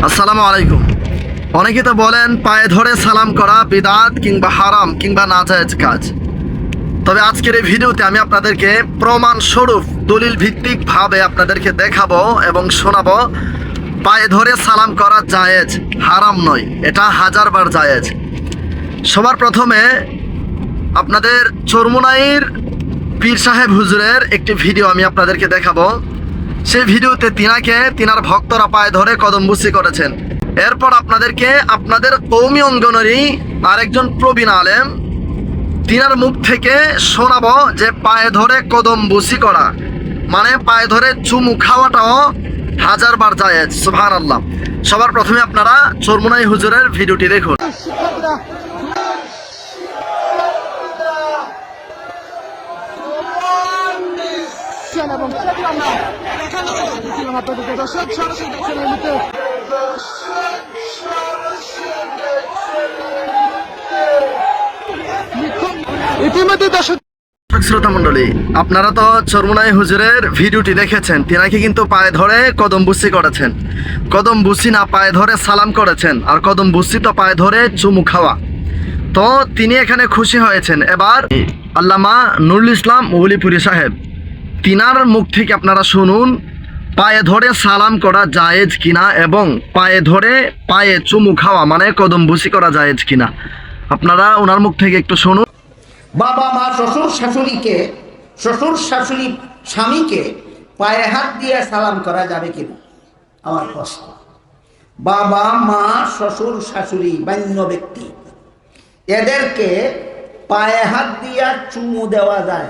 আসসালামু আলাইকুম। অনেকে তো বলেন পায়ে ধরে সালাম করা বিদআত কিংবা হারাম কিংবা নাজায়েজ কাজ। তবে আজকের এই ভিডিওতে আমি আপনাদেরকে প্রমাণ স্বরূপ দলিল ভিত্তিক ভাবে আপনাদেরকে দেখাবো এবং শোনাবো পায়ে ধরে সালাম করা জায়েজ, হারাম নয়, এটা হাজারবার জায়েজ। সবার প্রথমে আপনাদের চরমোনাইর পীর সাহেব হুজুরের একটি ভিডিও আমি আপনাদেরকে দেখাবো। সেই ভিডিওতে তিনার ভক্তরা পায়ে ধরে কদমবুসি করেছেন। এরপর আপনাদেরকে আপনাদের কওমি অঙ্গনেরই আরেকজন প্রবীণ আলেম তিনার মুখ থেকে শোনাবো যে পায়ে ধরে কদমবুসি করা মানে পায়ে ধরে চুমু খাওয়াটাও হাজারবার জায়েজ। সুবহানাল্লাহ। সবার প্রথমে আপনারা চরমোনাই হুজুরের ভিডিওটি দেখুন। এবং সেগুলো আমরা দেখানোর চেষ্টা করছিলাম আপনাদেরকে। দর্শক সরাসরি দেখছেন এই মুহূর্তে ইতিমধ্যে দর্শক শ্রোতা মণ্ডলী, আপনারা তো চরমোনাই হুজুরের ভিডিওটি দেখেছেন। তিনাকে কিন্তু পায়ে ধরে কদমবুসি করেছেন। কদমবুসি না, পায়ে ধরে সালাম করেছেন। আর কদমবুসি তো পায়ে ধরে চুমু খাওয়া। তো তিনি এখানে খুশি হয়েছেন। এবার আল্লামা নুরুল ইসলাম ওলিপুরি সাহেব তিনার মুখ থেকে আপনারা শুনুন পায়ে ধরে সালাম করা জায়েজ কিনা এবং পায়ে ধরে পায়ে চুমু খাওয়া মানে কদমবুসি করা জায়েজ কিনা। আপনারা ওনার মুখ থেকে একটু শুনুন। বাবা মা শ্বশুর শাশুড়ি স্বামীকে পায়ে হাত দিয়ে সালাম করা যাবে কিনা আমার প্রশ্ন। বাবা মা শ্বশুর শাশুড়ি বান্য ব্যক্তি এদেরকে পায়ে হাত দিয়া চুমু দেওয়া যায়।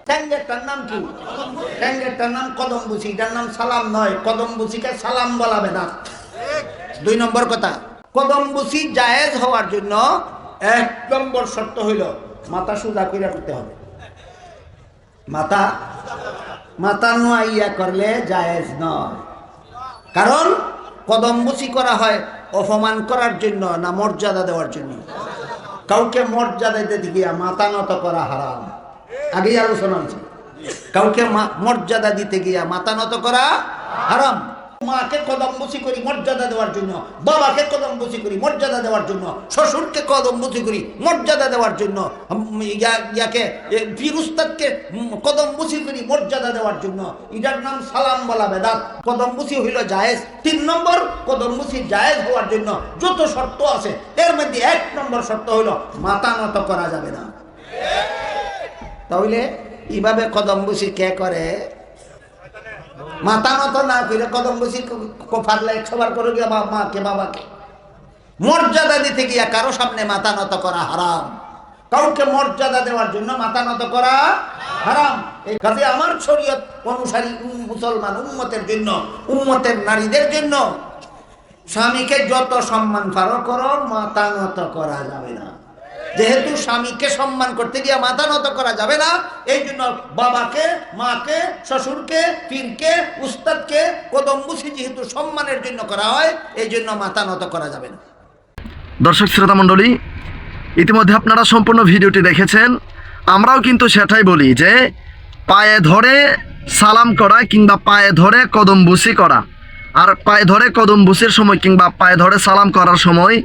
ট্যাঙ্গেরটার নাম কি? ট্যাঙ্গেরটার নাম কদমবুসি। এটার নাম সালাম নয়। কদমবুসিকে সালাম বলাবে না। 2 নম্বর কথা, কদমবুসি জায়েজ হওয়ার জন্য 1 নম্বর শর্ত হইল মাথা সোজা কইরা করতে হবে। মাথা নোয়াইয়া করলে জায়েজ নয়। কারণ কদমবুসি করা হয় অপমান করার জন্য না মর্যাদা দেওয়ার জন্য? কাউকে মর্যাদা দিতে গিয়া মাথা নত করা হারাম। আগেই আলোচনা হয়েছে। কাউকে মর্যাদা দিতে গিয়া মাথা নত করা হারাম। মাকে কদমবুসি করি মর্যাদা দেওয়ার জন্য, বাবাকে কদমবুসি করি মর্যাদা দেওয়ার জন্য, শ্বশুরকে কদমবুসি করি মর্যাদা দেওয়ার জন্য, ইয়াকে পীর উস্তাদকে কদমবুসি করি মর্যাদা দেওয়ার জন্য। এটার নাম সালাম বলা বেদাত। কদমবুসি হইল জায়েজ। 3 নম্বর, কদমবুসি জায়েজ হওয়ার জন্য যত শর্ত আছে এর মধ্যে 1 নম্বর শর্ত হইল মাথা নত করা যাবে না। তাহলে এইভাবে কদমবুসি কে করে? মাথা নত না করে কদমবুসি পারলে 100 বার করে গিয়া মাকে বাবাকে মর্যাদা দিতে গিয়া কারো সামনে মাথা নত করা হারাম। কাউকে মর্যাদা দেওয়ার জন্য মাথা নত করা হারাম। এই কাজে আমার শরীয়ত অনুসারী মুসলমান উম্মতের জন্য, উম্মতের নারীদের জন্য স্বামীকে যত সম্মান পারো করো, মাথা নত করা যাবে না। যেহেতু স্বামীকে সম্মান করতে গিয়ে মাথা নত করা যাবে না, এই জন্য বাবাকে, মাকে, শ্বশুরকে, পীরকে, উস্তাদকে কদমবুসি যেহেতু সম্মানের জন্য করা হয়, এই জন্য মাথা নত করা যাবে না। দর্শক শ্রোতা মণ্ডলী, ইতিমধ্যে আপনারা সম্পূর্ণ ভিডিওটি দেখেছেন। আমরাও কিন্তু সেটাই বলি যে পায়ে ধরে সালাম করা কিংবা পায়ে ধরে কদমবুসি করা, আর পায়ে ধরে কদমবুসির সময় কিংবা পায়ে ধরে সালাম করার সময়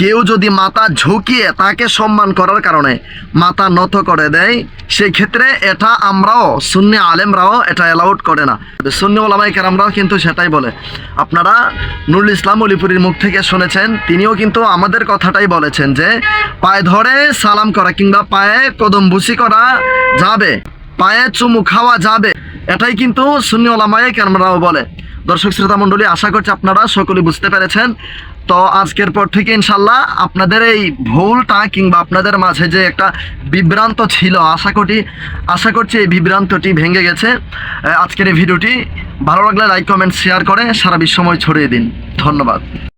কেউ যদি মাথা ঝুঁকিয়ে তাকে সম্মান করার কারণে মাথা নত করে দেয়, সেই ক্ষেত্রে এটা আমরাও সুন্নি আলেমরাও এটা অ্যালাউড করে না। সুন্নি ওলামায়ে কেরামরাও কিন্তু সেটাই বলে। আপনারা নুরুল ইসলাম ওলিপুরির মুখ থেকে শুনেছেন, তিনিও কিন্তু আমাদের কথাটাই বলেছেন যে পায়ে ধরে সালাম করা কিংবা পায়ে কদমবুসি করা যাবে, পায়ে চুমু খাওয়া যাবে, এটাই কিন্তু সুন্নি ওলামায়ে কেরামরাও বলে। দর্শক শ্রোতা মণ্ডলী, আশা করছি আপনারা সকলে বুঝতে পেরেছেন। তো আজকের পর থেকে ইনশাল্লাহ আপনাদের এই ভুলটা কিংবা আপনাদের মাঝে যে একটা বিভ্রান্ত ছিল, আশা করছি এই বিভ্রান্তটি ভেঙে গেছে। আজকের এই ভিডিওটি ভালো লাগলে লাইক, কমেন্ট, শেয়ার করে সারা বিশ্বময় ছড়িয়ে দিন। ধন্যবাদ।